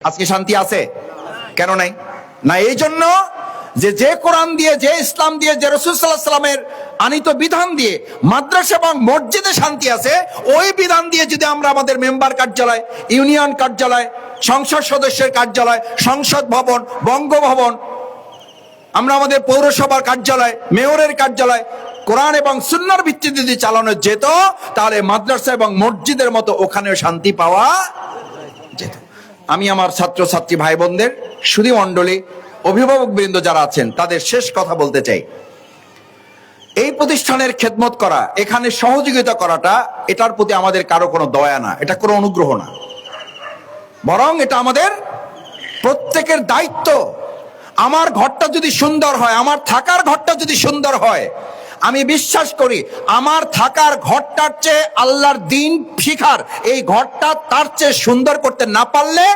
আজকে শান্তি আছে কেন নাই? না এই জন্য যে কোরআন দিয়ে, যে ইসলাম দিয়ে, যে রাসূল সাল্লাল্লাহু আলাইহি ওয়াসাল্লামের আনিত বিধান দিয়ে মাদ্রাসা এবং মসজিদে শান্তি আছে, ওই বিধান দিয়ে যদি আমরা আমাদের মেম্বার কার্যালয়, ইউনিয়ন কার্যালয়, সংসদ সদস্যের কার্যালয়, সংসদ ভবন, বঙ্গভবন, আমরা আমাদের পৌরসভার কার্যালয়, মেয়রের কার্যালয় কোরআন এবং সুন্নাহর ভিত্তিতে যদি চালানো যেত, তাহলে মাদ্রাসা এবং মসজিদের মতো ওখানেও শান্তি পাওয়া যেত। আমি আমার ছাত্রছাত্রী ভাই বোনদের, সুধী মণ্ডলী, অভিভাবক বৃন্দ যারা আছেন, তাদের শেষ কথা বলতে চাই, এই প্রতিষ্ঠানের খেদমত করা, এখানে সহযোগিতা করাটা, এটার প্রতি আমাদের কারো কোনো দয়া না, এটা কোনো অনুগ্রহ না, বরং এটা আমাদের প্রত্যেকের দায়িত্ব। আমার ঘরটা যদি সুন্দর হয়, আমার থাকার ঘরটা যদি সুন্দর হয়, আমি বিশ্বাস করি আমার থাকার ঘরটার চেয়ে আল্লাহর দ্বীন শিখার এই ঘরটা তার চেয়ে সুন্দর করতে না পারলে,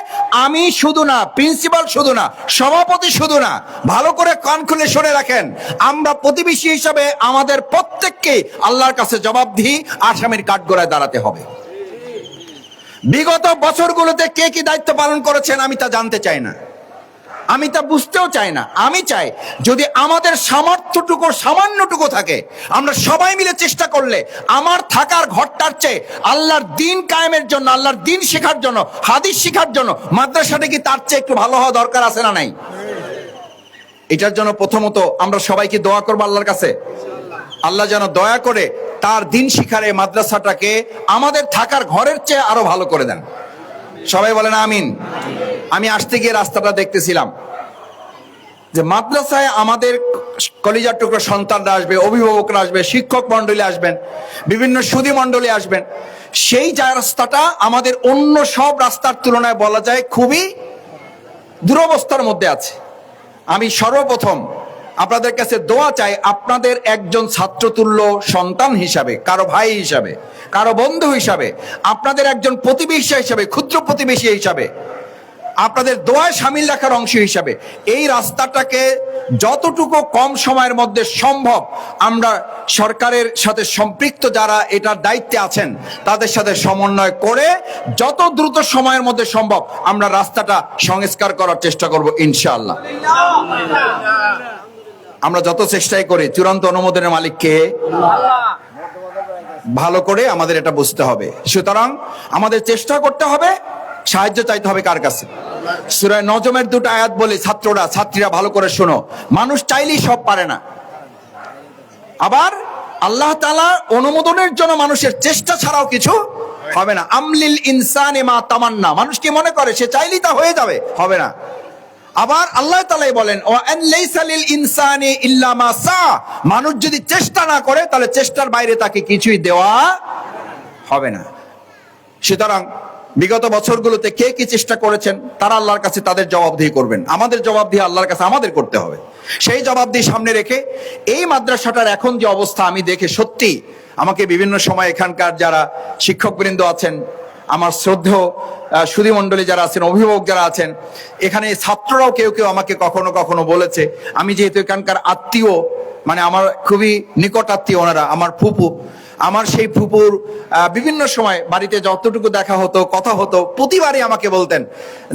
আমি শুধু না, প্রিন্সিপাল শুধু না, সভাপতি শুধু না, ভালো করে কান খুলে শুনে রাখেন, আমরা প্রতিবেশী হিসাবে আমাদের প্রত্যেককে আল্লাহর কাছে জবাবদিহি, আসামির কাঠগড়ায় দাঁড়াতে হবে। বিগত বছরগুলোতে কে কি দায়িত্ব পালন করেছেন আমি তা জানতে চাই না, আমি তা বুঝতেও চাই না। আমি চাই যদি আমাদের সামর্থ্যটুকু, সামান্যটুকু থাকে, আমরা সবাই মিলে চেষ্টা করলে আমার থাকার ঘরটার চেয়ে আল্লাহর দ্বীন কায়েমের জন্য, আল্লাহর দ্বীন শেখার জন্য, হাদিস শেখার জন্য মাদ্রাসাটা কি তার চেয়ে একটু ভালো হওয়া দরকার আছে না নাই? এটার জন্য প্রথমত আমরা সবাইকে দোয়া করবো আল্লাহর কাছে, আল্লাহ যেন দয়া করে তার দ্বীন শিখার এই মাদ্রাসাটাকে আমাদের থাকার ঘরের চেয়ে আরো ভালো করে দেন। সবাই বলেন আমিন। আমি আসতে গিয়ে রাস্তাটা দেখতেছিলাম যে মাদ্রাসায় আমাদের কলিজার টুকরো সন্তানরা আসবে, অভিভাবকরা আসবে, শিক্ষক মন্ডলী আসবেন, বিভিন্ন সুধী মন্ডলী আসবেন, সেই রাস্তাটা আমাদের অন্য সব রাস্তার তুলনায় বলা যায় খুবই দুরবস্থার মধ্যে আছে। আমি সর্বপ্রথম আপনাদের কাছে দোয়া চাই, আপনাদের একজন ছাত্রতুল্য সন্তান হিসাবে, কারো ভাই হিসাবে, কারো বন্ধু হিসাবে, আপনাদের একজন প্রতিবেশী হিসাবে, ক্ষুদ্র প্রতিবেশী হিসাবে, আপনাদের দোয়ায় সামিল রাখার অংশ হিসাবে এই রাস্তাটাকে যতটুকু কম সময়ের মধ্যে সম্ভব আমরা সরকারের সাথে সম্পৃক্ত যারা এটার দায়িত্বে আছেন তাদের সাথে সমন্বয় করে যত দ্রুত সময়ের মধ্যে সম্ভব আমরা রাস্তাটা সংস্কার করার চেষ্টা করব ইনশাআল্লাহ। আমরা যত চেষ্টাই করি, চূড়ান্ত অনুমোদনের মালিক কে? ভালো করে আমাদের এটা বুঝতে হবে। সুতরাং আমাদের চেষ্টা করতে হবে, সাহায্য চাইতে হবে কার কাছে? সূরা নজমের দুটো আয়াত বলে, ছাত্রীরা ভালো করে শোনো, মানুষ চাইলেই সব পারে না, আবার আল্লাহ তাআলা অনুমোদনের জন্য মানুষের চেষ্টা ছাড়াও কিছু হবে না। আমলিল ইনসানে মা তামান্না, মানুষ কি মনে করে সে চাইলেই তা হয়ে যাবে? হবে না। আবার আল্লাহ তাআলাই বলেন ওয়া আন লাইসা লিল ইনসানি ইল্লা মা সা, মানুষ যদি চেষ্টা না করে তাহলে চেষ্টার বাইরে তাকে কিছুই দেওয়া হবে না। সুতরাং বিগত বছরগুলোতে কে কি চেষ্টা করেছেন তারা আল্লাহর কাছে তাদের জবাবদিহি করবেন, আমাদের জবাবদিহি আল্লাহর কাছে আমাদের করতে হবে। সেই জবাবদিহি সামনে রেখে এই মাদ্রাসাটার এখন যে অবস্থা আমি দেখে সত্যি আমাকে বিভিন্ন সময় এখানকার যারা শিক্ষকবৃন্দ আছেন, আমার শ্রদ্ধেয় সুধী মণ্ডলী যারা আছেন, অভিভাবক যারা আছেন, এখানে ছাত্ররাও কেউ কেউ আমাকে কখনো কখনো বলেছে, আমি যেহেতু এখানকার আত্মীয়, মানে আমার খুবই নিকট আত্মীয় ওনারা, আমার ফুপু, আমার সেই ফুপুর বিভিন্ন সময় বাড়িতে যতটুকু দেখা হতো, কথা হতো, প্রতিবারই আমাকে বলতেন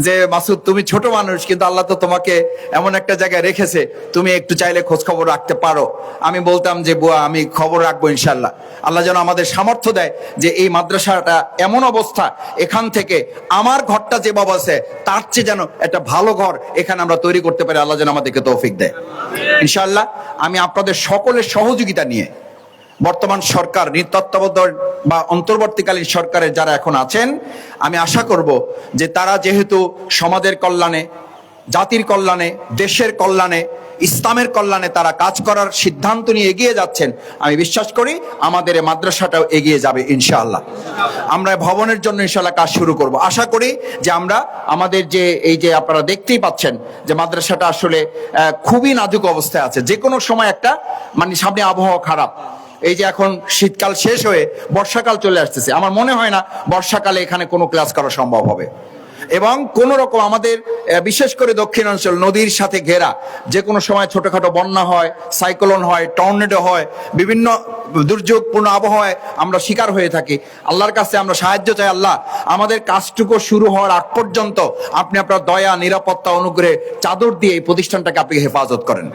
যে মাসুদ তুমি ছোট মানুষ, কিন্তু আল্লাহ তো তোমাকে এমন একটা জায়গায় রেখেছে, তুমি একটু চাইলে খোঁজ খবর রাখতে পারো। আমি বলতাম যে বুয়া আমি খবর রাখবো ইনশাল্লাহ। আল্লাহ যেন আমাদের সামর্থ্য দেয় যে এই মাদ্রাসাটা এমন অবস্থা, এখান থেকে আমার ঘরটা যে বাবা আছে তার চেয়ে যেন একটা ভালো ঘর এখানে আমরা তৈরি করতে পারি, আল্লাহ যেন আমাদেরকে তৌফিক দেয় ইনশাল্লাহ। আমি আপনাদের সকলের সহযোগিতা নিয়ে বর্তমান সরকার, তত্ত্বাবধায়ক বা অন্তর্বর্তীকালীন সরকারের যারা এখন আছেন, আমি আশা করব যে তারা যেহেতু সমাজের কল্যাণে, জাতির কল্যাণে, দেশের কল্যাণে, ইসলামের কল্যাণে তারা কাজ করার সিদ্ধান্ত নিয়ে এগিয়ে যাচ্ছেন, আমি বিশ্বাস করি আমাদের এই মাদ্রাসাটাও এগিয়ে যাবে ইনশাআল্লাহ। আমরা ভবনের জন্য ইনশাআল্লাহ কাজ শুরু করব। আশা করি যে আমরা আমাদের যে এই যে আপনারা দেখতেই পাচ্ছেন যে মাদ্রাসাটা আসলে খুবই নাজুক অবস্থায় আছে, যে কোনো সময় একটা মানে সামনে আবহাওয়া খারাপ, এই যে এখন শীতকাল শেষ হয়ে বর্ষাকাল চলে আসতেছে, আমার মনে হয় না বর্ষাকালে এখানে কোনো ক্লাস করা সম্ভব হবে। এবং কোন রকম আমাদের বিশেষ করে দক্ষিণাঞ্চল নদীর সাথে ঘেরা, যে কোনো সময় ছোটখাটো বন্যা হয়, সাইক্লোন হয়, টর্নেডো হয়, বিভিন্ন দুর্যোগপূর্ণ আবহাওয়ায় আমরা শিকার হয়ে থাকি। আল্লাহর কাছে আমরা সাহায্য চাই, আল্লাহ আমাদের কাজটুকু শুরু হওয়ার আগ পর্যন্ত আপনি আপনার দয়া, নিরাপত্তা, অনুগ্রহে চাদর দিয়ে এই প্রতিষ্ঠানটাকে আপনি হেফাজত করেন।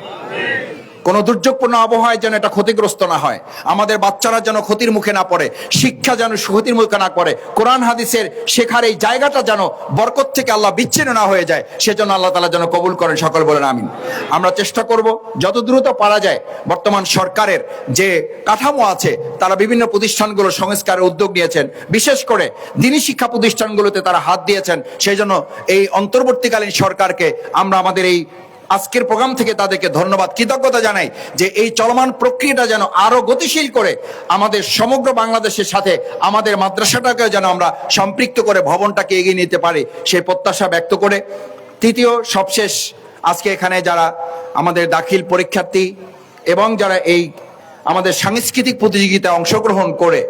কোনো দুর্যোগপূর্ণ আবহাওয়ায় যেন এটা ক্ষতিগ্রস্ত না হয়, আমাদের বাচ্চারা যেন ক্ষতির মুখে না পড়ে, শিক্ষা যেন ক্ষতির মুখে না পড়ে, কোরআন হাদিসের শেখার এই জায়গাটা যেন বরকত থেকে আল্লাহ বিচ্ছিন্ন না হয়ে যায়, সেজন্য আল্লাহ তাআলা যেন কবুল করেন। সকল বলেন আমিন। আমরা চেষ্টা করব যত দ্রুত পারা যায় বর্তমান সরকারের যে কাঠামো আছে, তারা বিভিন্ন প্রতিষ্ঠানগুলো সংস্কারের উদ্যোগ নিয়েছেন, বিশেষ করে দ্বীনি শিক্ষা প্রতিষ্ঠানগুলোতে তারা হাত দিয়েছেন। সেই জন্য এই অন্তর্বর্তীকালীন সরকারকে আমরা আমাদের এই আজকের প্রোগ্রাম থেকে তাদেরকে ধন্যবাদ, কৃতজ্ঞতা জানাই যে এই চলমান প্রক্রিয়াটা যেন আরো গতিশীল করে আমাদের সমগ্র বাংলাদেশের সাথে আমাদের মাদ্রাসাটাকে যেন আমরা সম্পৃক্ত করে ভবনটাকে এগিয়ে নিতে পারি, সেই প্রত্যাশা ব্যক্ত করে তৃতীয় সবশেষ, আজকে এখানে যারা আমাদের দাখিল পরীক্ষার্থী এবং যারা এই আমাদের সাংস্কৃতিক প্রতিযোগিতায় অংশগ্রহণ করে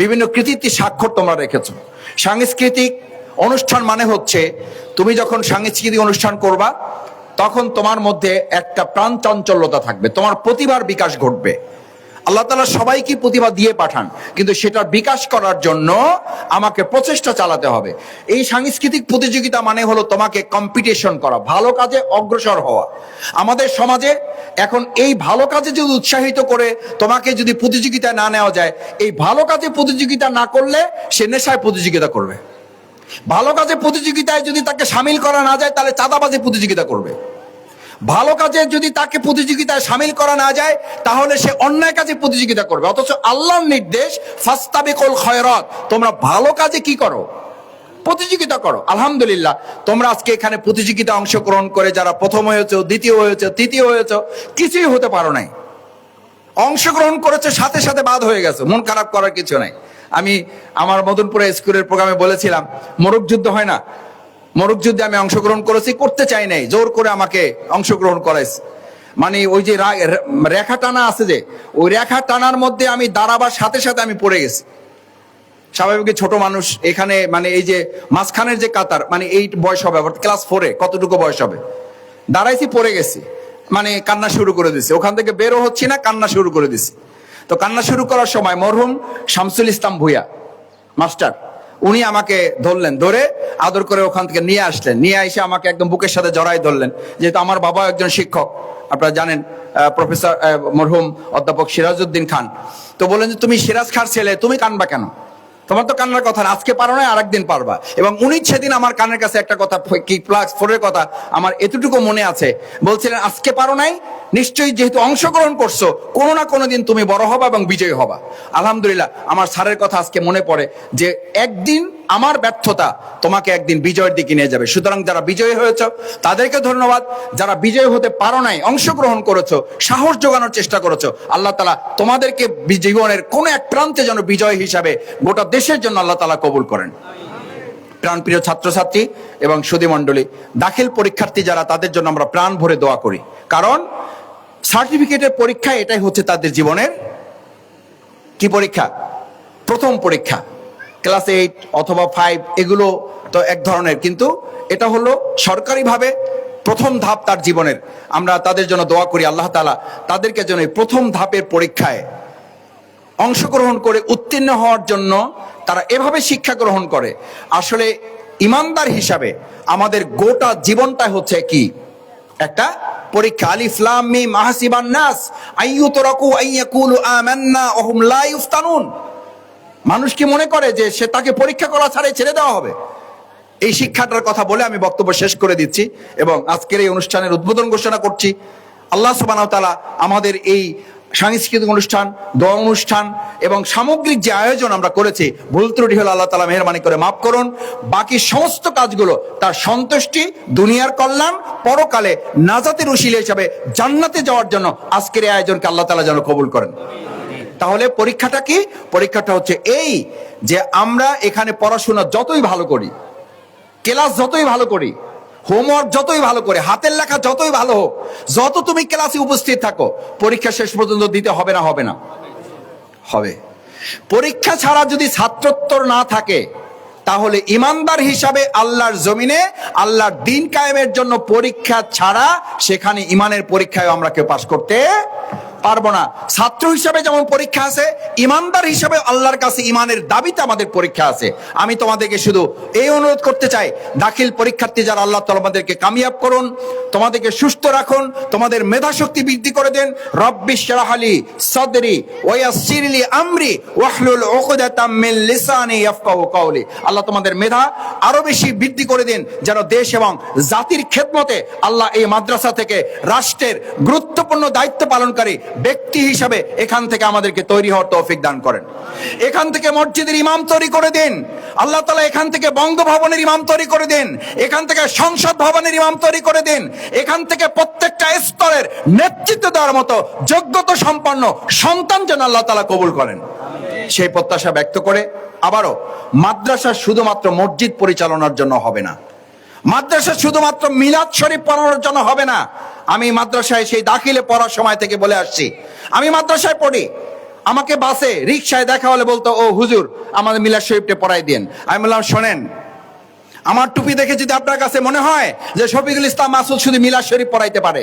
বিভিন্ন কৃতিত্বের স্বাক্ষর তোমরা রেখেছো। সাংস্কৃতিক অনুষ্ঠান মানে হচ্ছে তুমি যখন সাংস্কৃতিক অনুষ্ঠান করবা তখন তোমার মধ্যে একটা প্রাণ চাঞ্চল্যতা থাকবে, তোমার প্রতিভার বিকাশ ঘটবে। আল্লাহ তাআলা সবাইকে প্রতিভা দিয়ে পাঠান, কিন্তু সেটার বিকাশ করার জন্য আমাকে প্রচেষ্টা চালাতে হবে। এই সাংস্কৃতিক প্রতিযোগিতা মানে হলো তোমাকে কম্পিটিশন করা, ভালো কাজে অগ্রসর হওয়া। আমাদের সমাজে এখন এই ভালো কাজে যদি উৎসাহিত করে তোমাকে যদি প্রতিযোগিতায় না নেওয়া যায়, এই ভালো কাজে প্রতিযোগিতা না করলে সে নেশায় প্রতিযোগিতা করবে। ভালো কাজে প্রতিযোগিতায় যদি তাকে সামিল করা না যায় তাহলে চাঁদাবাজি প্রতিযোগিতা করবে। ভালো কাজে যদি তাকে প্রতিযোগিতায় সামিল করা না যায় তাহলে সে অন্যায় কাজে প্রতিযোগিতা করবে। অথচ আল্লাহর নির্দেশ ফাস্তাবিকুল খায়রাত, তোমরা ভালো কাজে কি করো? প্রতিযোগিতা করো। আলহামদুলিল্লাহ তোমরা আজকে এখানে প্রতিযোগিতা অংশগ্রহণ করে যারা প্রথম হয়েছে, দ্বিতীয় হয়েছে, তৃতীয় হয়েছে, কিছুই হতে পারো নাই, অংশগ্রহণ করেছে সাথে সাথে বাদ হয়ে গেছে, মন খারাপ করার কিছু নাই। আমি আমার মদনপুরে স্কুলের প্রোগ্রামে বলেছিলাম, মোরগ যুদ্ধ হয় না, মোরগ যুদ্ধে আমি অংশগ্রহণ করেছি, করতে চাই নাই, জোর করে আমাকে অংশগ্রহণ করাইছে। মানে ওই যে রেখা টানা আছে, যে ওই রেখা টানার মধ্যে আমি দাঁড়াবার সাথে সাথে আমি পড়ে গেছি। স্বাভাবিক ছোট মানুষ এখানে, মানে এই যে মাঝখানের যে কাতার, মানে এই বয়স হবে, ক্লাস 4-এ কতটুকু বয়স হবে, দাঁড়াইছি, পড়ে গেছি, মানে কান্না শুরু করে দিছি, ওখান থেকে বেরো হচ্ছি না, কান্না শুরু করে দিছি। তো কান্না শুরু করার সময় মরহুম শামসুল ইসলাম ভুইয়া মাস্টার, উনি আমাকে ধরলেন, ধরে আদর করে ওখান থেকে নিয়ে আসলেন, নিয়ে এসে আমাকে একদম বুকের সাথে জড়াই ধরলেন। যেহেতু আমার বাবা একজন শিক্ষক, আপনারা জানেন, প্রফেসর মরহুম অধ্যাপক সিরাজউদ্দিন খান, তো বললেন যে তুমি সিরাজ খার ছেলে, তুমি কানবা কেন? তোমার তো কান্নার কথা না, আজকে পারো না, আরেকদিন পারবা। এবং উনি সেদিন আমার কানের কাছে একটা কথা, কি ক্লাস 4-এর কথা আমার এতটুকু মনে আছে, বলছিলেন আজকে পারো নাই, নিশ্চয়ই যেহেতু অংশগ্রহণ করছো, কোনো না কোনো দিন তুমি বড় হবা এবং বিজয়ী হবা। আলহামদুলিল্লাহ আমার স্যারের কথা আজকে মনে পড়ে যে একদিন আমার ব্যর্থতা তোমাকে একদিন বিজয়ের দিকে নিয়ে যাবে। সুতরাং যারা বিজয়ী হয়েছে তাদেরকে ধন্যবাদ, যারা বিজয়ী হতে পারো নাই, অংশগ্রহণ করেছো, সাহস জোগানোর চেষ্টা করেছো, আল্লাহ তাআলা তোমাদেরকে জীবনের কোনো এক প্রান্তে যেন বিজয় হিসাবে গোটা দেশের জন্য আল্লাহ তাআলা কবুল করেন। প্রাণপ্রিয় ছাত্রছাত্রী এবং সুধী মণ্ডলী, দাখিল পরীক্ষার্থী যারা, তাদের জন্য আমরা প্রাণ ভরে দোয়া করি, কারণ সার্টিফিকেটের পরীক্ষা এটাই হচ্ছে তাদের জীবনের কি পরীক্ষা? প্রথম পরীক্ষা। ক্লাস 8 অথবা 5 এগুলো তো এক ধরনের, কিন্তু এটা হলো সরকারিভাবে প্রথম ধাপ তার জীবনের। আমরা তাদের জন্য দোয়া করি আল্লাহ তাআলা তাদেরকে যেন এই প্রথম ধাপের পরীক্ষায় অংশগ্রহণ করে উত্তীর্ণ হওয়ার জন্য তারা এভাবে শিক্ষা গ্রহণ করে। আসলে ইমানদার হিসাবে আমাদের গোটা জীবনটা হচ্ছে কি? একটা পরীক্ষা। আলিফ লাম মিম আহসিবান নাস আইয়ুতরাকু আইয়াকুলু আমান্না ওয়া হুম লা ইফতানুন। মানুষ কি মনে করে যে সে তাকে পরীক্ষা করা ছাড়াই ছেড়ে দেওয়া হবে? এই শিক্ষাটার কথা বলে আমি বক্তব্য শেষ করে দিচ্ছি এবং আজকের এই অনুষ্ঠানের উদ্বোধন ঘোষণা করছি। আল্লাহ সুবহানাহু ওয়া তাআলা আমাদের এই সাংস্কৃতিক অনুষ্ঠান, দোয়া অনুষ্ঠান এবং সামগ্রিক যে আয়োজন আমরা করেছি, ভুল ত্রুটি হলে আল্লাহ তাআলা মেহেরবানি করে মাফ করুন। বাকি সমস্ত কাজগুলো তার সন্তুষ্টি, দুনিয়ার কল্যাণ, পরকালে নাজাতের উসিলা হিসাবে জান্নাতে যাওয়ার জন্য আজকের এই আয়োজনকে আল্লাহ তাআলা যেন কবুল করেন। তাহলে পরীক্ষাটা কি? পরীক্ষাটা হচ্ছে এই যে আমরা এখানে পড়াশোনা যতই ভালো করি, ক্লাস যতই ভালো করি, হোমওয়ার্ক যতই ভালো করে, হাতের লেখা যতই ভালো হোক, যত তুমি ক্লাসে উপস্থিত থাকো, পরীক্ষা শেষ পর্যন্ত দিতে হবে না? হবে না? হবে। পরীক্ষা ছাড়া যদি ছাত্রোত্তর না থাকে তাহলে ইমানদার হিসাবে আল্লাহর জমিনে আল্লাহর দিন কায়েমের জন্য পরীক্ষা ছাড়া সেখানে ইমানের পরীক্ষায় আমরা কেউ পাশ করতে পারবো না। ছাত্র হিসাবে যেমন পরীক্ষা আছে, ইমানদার হিসাবে আল্লাহর কাছে ইমানের দাবিতে আমাদের পরীক্ষা আছে। আমি তোমাদেরকে শুধু এই অনুরোধ করতে চাই, দাখিল পরীক্ষার্থী যারা, আল্লাহ তাআলা আমাদেরকে কামিয়াব করুন, তোমাদেরকে সুস্থ রাখুন, তোমাদের মেধা শক্তি বৃদ্ধি করে দেন। রব্বিশ শরহ লি সাদরি ওয়া ইয়াসসির লি আমরি ওয়াহলুল উকদাতাম মিন লিসানি ইয়াফকাহু কওলি। আল্লাহ তোমাদের মেধা আরো বেশি বৃদ্ধি করে দেন, যেন দেশ এবং জাতির খেদমতে আল্লাহ এই মাদ্রাসা থেকে রাষ্ট্রের গুরুত্বপূর্ণ দায়িত্ব পালনকারী ব্যক্তি হিসাবে এখান থেকে আমাদেরকে তৈরি হওয়ার তৌফিক দান করেন। এখান থেকে মসজিদের ইমাম তৈরি করে দেন আল্লাহ তাআলা, এখান থেকে বঙ্গভবনের ইমাম তৈরি করে দেন, এখান থেকে সংসদ ভবনের ইমাম তৈরি করে দেন, এখান থেকে প্রত্যেকটা স্তরের নেতৃত্ব দেওয়ার মতো যোগ্যতা সম্পন্ন সন্তান যেন আল্লাহ তাআলা কবুল করেন, সেই প্রত্যাশা ব্যক্ত করে আবারও, মাদ্রাসা শুধুমাত্র মসজিদ পরিচালনার জন্য হবে না, মাদ্রাসা শুধুমাত্র মিলাদ শরীফ পড়ানোর জন্য হবে না। আমি মাদ্রাসায় সেই দাখিলে পড়ার সময় থেকে বলে আসছি, আমি মাদ্রাসায় পড়ি, আমাকে বাসে রিকশায় দেখা হলে বলতো, ও হুজুর আমাদের মিলাদ শরীফটা পড়াই দেন। আমি বললাম, শোনেন, আমার টুপি দেখে যদি আপনার কাছে মনে হয় যে শফিকুল ইসলাম মাসুদ শুধু মিলাদ শরীফ পড়াইতে পারে,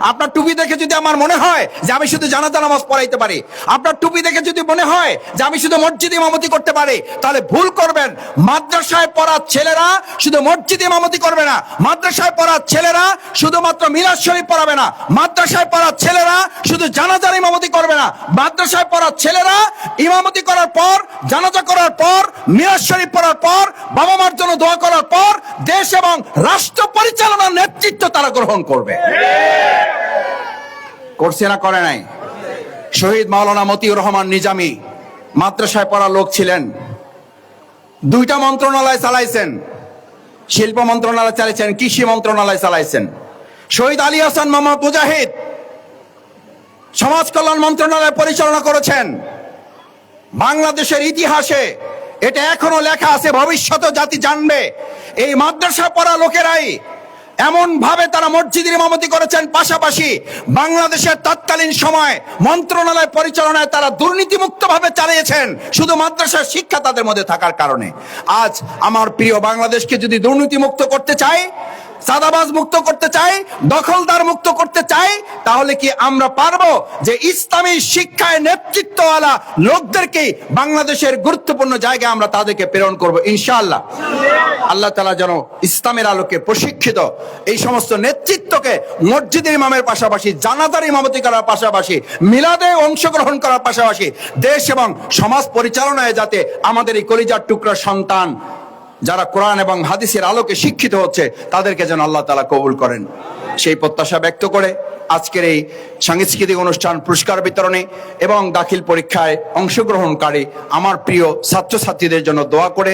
আপনার টুপি দেখে যদি আমার মনে হয় যে আমি শুধু জানাজা নামাজ পড়াইতে পারি, আপনার টুপি দেখে যদি মনে হয় যে আমি শুধু মসজিদে ইমামতি করতে পারি, তাহলে ভুল করবেন। মাদ্রাসায় পড়া ছেলেরা শুধু মসজিদে ইমামতি করবে না, মাদ্রাসায় পড়া ছেলেরা শুধুমাত্র মিলাদ শরীফ পড়াবে না, মাদ্রাসায় পড়া ছেলেরা শুধু জানাজার ইমামতি করবে না, মাদ্রাসায় পড়া ছেলেরা ইমামতি করার পর, জানাজা করার পর, মিলাদ শরীফ পড়ার পর, বাবা মার জন্য দোয়া করার পর দেশ এবং রাষ্ট্র পরিচালনার নেতৃত্ব তারা গ্রহণ করবে। করছে না করে নাই? শহীদ মাওলানা মতিউর রহমান নিজামী মাদ্রাসায় পড়া লোক ছিলেন, দুইটা মন্ত্রণালয় চালাইছেন, শিল্প মন্ত্রণালয় চালাইছেন, কৃষি মন্ত্রণালয় চালাইছেন। শহীদ আলী হাসান মোহাম্মদ মুজাহিদ সমাজ কল্যাণ মন্ত্রণালয় পরিচালনা করেছেন। বাংলাদেশের ইতিহাসে এটা এখনো লেখা আছে, ভবিষ্যতে জাতি জানবে, এই মাদ্রাসা পড়া লোকেরাই এমন ভাবে তারা মসজিদের ইমামতি করেছেন, পাশাপাশি বাংলাদেশের তৎকালীন সময় মন্ত্রণালয় পরিচালনায় তারা দুর্নীতিমুক্ত ভাবে চালিয়েছেন, শুধু মাদ্রাসার শিক্ষা তাদের মধ্যে থাকার কারণে। আজ আমার প্রিয় বাংলাদেশকে যদি দুর্নীতিমুক্ত করতে চাই, চাঁদাবাজ মুক্ত করতে চাই, দখলদার মুক্ত করতে চাই, তাহলে কি আমরা পারবো যে ইসলামী শিক্ষায় নেতৃত্বওয়ালা লোকদেরকে বাংলাদেশের গুরুত্বপূর্ণ জায়গায় আমরা তাদেরকে প্রেরণ করব ইনশাআল্লাহ। আল্লাহ তাআলা যেন ইসলামের আলোকে প্রশিক্ষিত এই সমস্ত নেতৃত্বকে মসজিদের ইমামের পাশাপাশি, জানাজার ইমামতি করার পাশাপাশি, মিলাদে অংশগ্রহণ করার পাশাপাশি দেশ এবং সমাজ পরিচালনায় যাতে আমাদের এই কলিজার টুকরা সন্তান যারা কোরআন এবং হাদিসের আলোকে শিক্ষিত হচ্ছে তাদেরকে যেন আল্লাহ তাআলা কবুল করেন, সেই প্রত্যাশা ব্যক্ত করে আজকের এই সাংস্কৃতিক অনুষ্ঠান, পুরস্কার বিতরণে এবং দাখিল পরীক্ষায় অংশগ্রহণকারী আমার প্রিয় ছাত্রছাত্রীদের জন্য দোয়া করে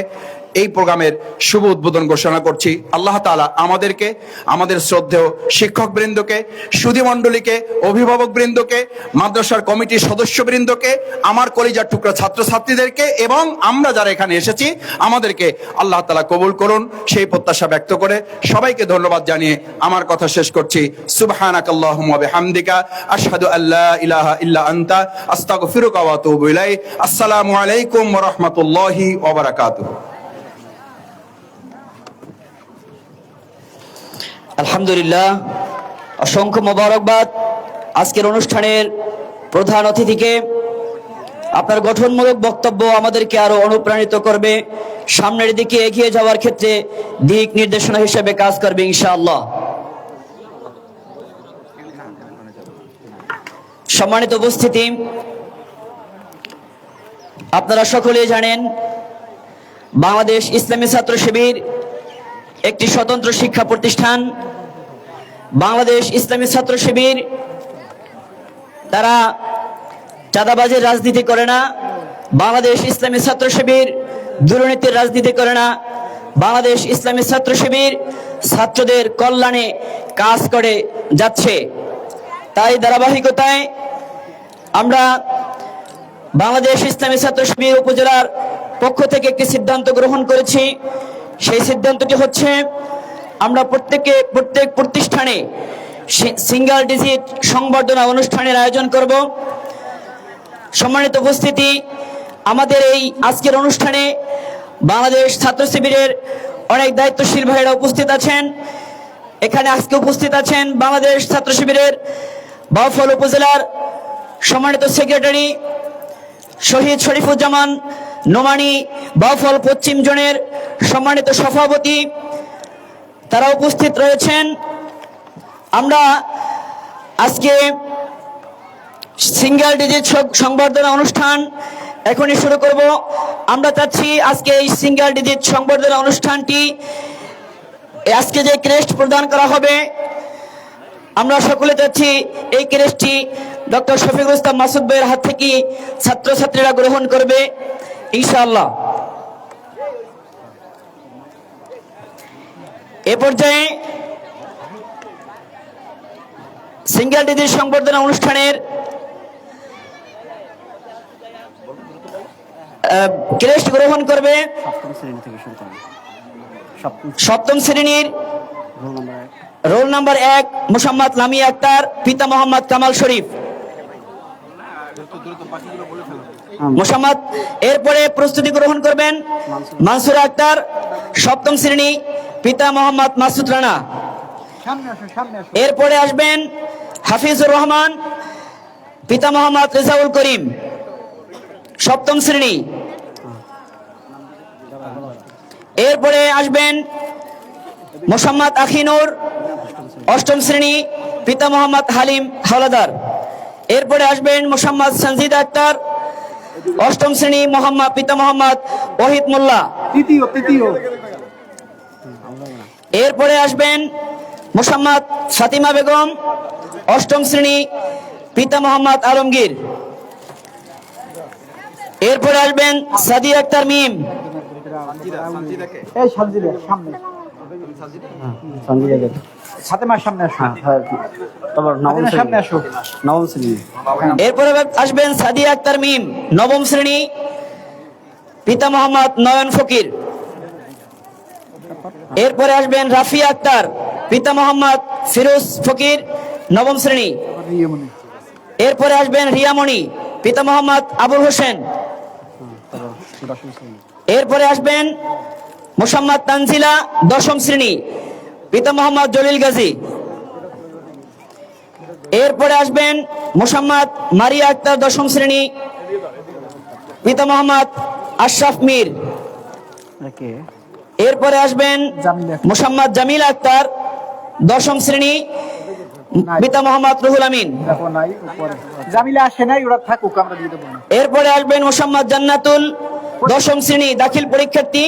এই প্রোগ্রামের শুভ উদ্বোধন ঘোষণা করছি। আল্লাহ তাআলা আমাদেরকে, আমাদের শ্রদ্ধেয় শিক্ষক বৃন্দকে, সুধী মণ্ডলীকে, অভিভাবক বৃন্দকে, মাদ্রাসার কমিটির সদস্য বৃন্দকে, আমার কলিজার টুকরা ছাত্রছাত্রীদেরকে এবং আমরা যারা এখানে এসেছি আমাদেরকে আল্লাহ তাআলা কবুল করুন, সেই প্রত্যাশা ব্যক্ত করে সবাইকে ধন্যবাদ জানিয়ে আমার কথা শেষ করছি। সুবহানাকাল্লাহুম্মা বিহামদিকা আশহাদু আল্লা ইলাহা ইল্লা আনতা আস্তাগফিরুকা ওয়া আতুবু ইলাইক। আসসালামু আলাইকুম ওয়া রাহমাতুল্লাহি ওয়া বারাকাতুহু। আলহামদুলিল্লাহ, অসংখ্য মোবারকবাদ আজকের অনুষ্ঠানের প্রধান অতিথিকে। আপনার গঠনমূলক বক্তব্য আমাদেরকে আরো অনুপ্রাণিত করবে, সামনের দিকে এগিয়ে যাওয়ার ক্ষেত্রে দিক নির্দেশনা হিসেবে কাজ করবে ইনশাআল্লাহ। সম্মানিত উপস্থিতি, আপনারা সকলেই জানেন বাংলাদেশ ইসলামী ছাত্র শিবির একটি স্বতন্ত্র শিক্ষা প্রতিষ্ঠান। বাংলাদেশ ইসলামী ছাত্র শিবির তারা চাঁদাবাজের রাজনীতি করে না, বাংলাদেশ ইসলামী ছাত্র শিবির দুর্নীতির রাজনীতি করে না, বাংলাদেশ ইসলামী ছাত্র শিবির ছাত্রদের কল্যাণে কাজ করে যাচ্ছে। তাই ধারাবাহিকতায় আমরা বাংলাদেশ ইসলামী ছাত্র শিবির উপজেলার পক্ষ থেকে একটি সিদ্ধান্ত গ্রহণ করেছি। সেই সিদ্ধান্তটি হচ্ছে, আমরা প্রত্যেক প্রতিষ্ঠানে সিঙ্গেল ডিজিট সংবর্ধনা অনুষ্ঠানের আয়োজন করব। সম্মানিত উপস্থিতি, আমাদের এই আজকের অনুষ্ঠানে বাংলাদেশ ছাত্র শিবিরের অনেক দায়িত্বশীল ভাইয়েরা উপস্থিত আছেন। এখানে আজকে উপস্থিত আছেন বাংলাদেশ ছাত্র শিবিরের বাউফল উপজেলার সম্মানিত সেক্রেটারি শহীদ শরীফুজ্জামান নোমানী, বাউফল পশ্চিম জোনের সম্মানিত সভাপতি, তারা উপস্থিত রয়েছেন। আমরা আজকে সিঙ্গেল ডিজিট সংবর্ধনা অনুষ্ঠান এখনই শুরু করব। আমরা চাচ্ছি আজকে এই সিঙ্গেল ডিজিট সংবর্ধনা অনুষ্ঠানটি, আজকে যে ক্রেস্ট প্রদান করা হবে, আমরা সকলে চাচ্ছি এই ক্রেস্টটি ডক্টর শফিকুল ইসলাম মাসুদ ভাইয়ের হাত থেকে ছাত্রছাত্রীরা গ্রহণ করবে ইনশাআল্লাহ। এ পর্যায়ে সিঙ্গেল ডিজিট সংবর্ধনা অনুষ্ঠানের ক্রেস্ট গ্রহণ করবে সপ্তম শ্রেণীর রোল নাম্বার 1 মোসাম্মদ লামিয়া আক্তার, পিতা মোহাম্মদ কামাল শরীফ মোসাম্মদ। এরপরে প্রস্তুতি গ্রহণ করবেন মানসুরা আক্তার, সপ্তম শ্রেণী, পিতা মোহাম্মদ মাসুদ রানা। এরপরে আসবেন হাফিজুর রহমান, পিতা মোহাম্মদ রেজাউল করিম, সপ্তম শ্রেণী। এরপরে আসবেন মোসাম্মদ আখিনুর, অষ্টম শ্রেণী, পিতা মোহাম্মদ হালিম হাওলাদার। এরপরে আসবেন মোসাম্মদ সঞ্জিদ আক্তার, অষ্টম শ্রেণী, পিতা মোহাম্মদ ওহিদ মোল্লা। এরপরে আসবেন মোসাম্মদ ফাতিমা বেগম, অষ্টম শ্রেণী, পিতা মোহাম্মদ আলমগীর। এরপরে আসবেন সাদি আক্তার মিম। এরপরে আসবেন সাদিয়া আক্তার মিম, নবম শ্রেণী, পিতা মোহাম্মদ নয়ন ফকির। এরপরে আসবেন রাফিয়া আক্তার, পিতা মোহাম্মদ ফিরোজ ফকির, নবম শ্রেণী। এরপরে আসবেন রিয়ামণি, পিতা মোহাম্মদ আবুল হোসেন। এরপরে আসবেন মোসাম্মদ তানজিলা, দশম শ্রেণী, পিতা মোহাম্মদ জলিল গাজী। এরপরে আসবেন মোসাম্মদ মারিয়া আক্তার, দশম শ্রেণী, পিতা মোহাম্মদ আশরাফ মীর। এরপরে আসবেন মোসাম্মদ জামিলা আক্তার, দশম শ্রেণী, পিতা মোহাম্মদ রুহুল আমিন। এরপরে আসবেন মোসাম্মদ জান্নাতুল, দশম শ্রেণী, দাখিল পরীক্ষার্থী,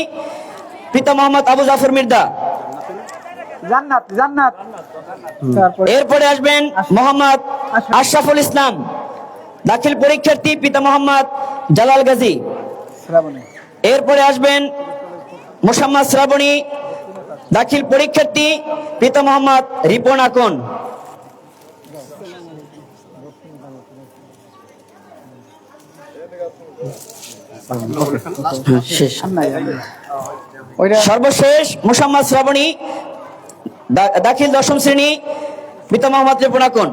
পিতা মোহাম্মদ আবু জাফর মির্জা। এরপরে আসবেন মোহাম্মদ আশরাফুল ইসলাম, দাখিল পরীক্ষার্থী, পিতা মোহাম্মদ জালাল গাজী। এরপরে আসবেন মোসাম্মদ শ্রাবণী, দাখিল পরীক্ষার্থী, পিতা মোহাম্মদ রিপন আকন। সর্বশেষ মোসাম্মদ শ্রাবণী, দাখিল দশম শ্রেণী, পিতা মোহাম্মদ রিপন আকন।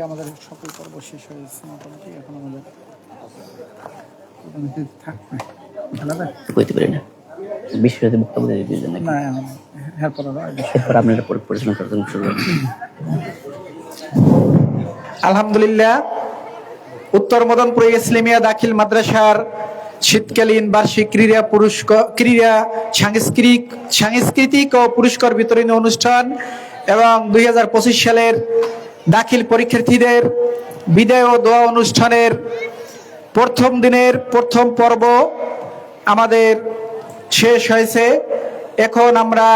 আমাদের সকল পর্ব শেষ হয়েছে মোটামুটি। এখন আমাদের বলতে পারি না বিশ্বরাতে বক্তব্য দিয়ে জন্য না এরপর আপনারা পরিচালনা করতে শুরু করুন। আলহামদুলিল্লাহ, উত্তর মদনপুর ইসলামিয়া দাখিল মাদ্রাসার শীতকালীন বার্ষিক ক্রীড়া সাংস্কৃতিক ও পুরস্কার বিতরণী অনুষ্ঠান এবং 2025 সালের দাখিল পরীক্ষার্থীদের বিদায় ও দোয়া অনুষ্ঠানের প্রথম দিনের প্রথম পর্ব আমাদের শেষ হয়েছে। এখন আমরা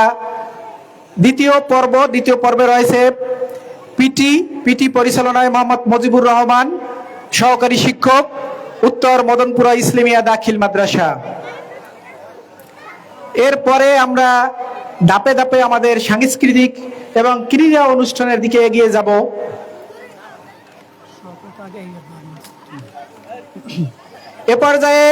দ্বিতীয় পর্বে রয়েছে পিটি পরিচালনায় মোহাম্মদ মজিবুর রহমান, সহকারী শিক্ষক, উত্তর মদনপুরা ইসলামিয়া দাখিল মাদ্রাসা। এরপরে আমরা ধাপে ধাপে আমাদের সাংস্কৃতিক এবং ক্রীড়া অনুষ্ঠানের দিকে এগিয়ে যাব। এ পর্যায়ে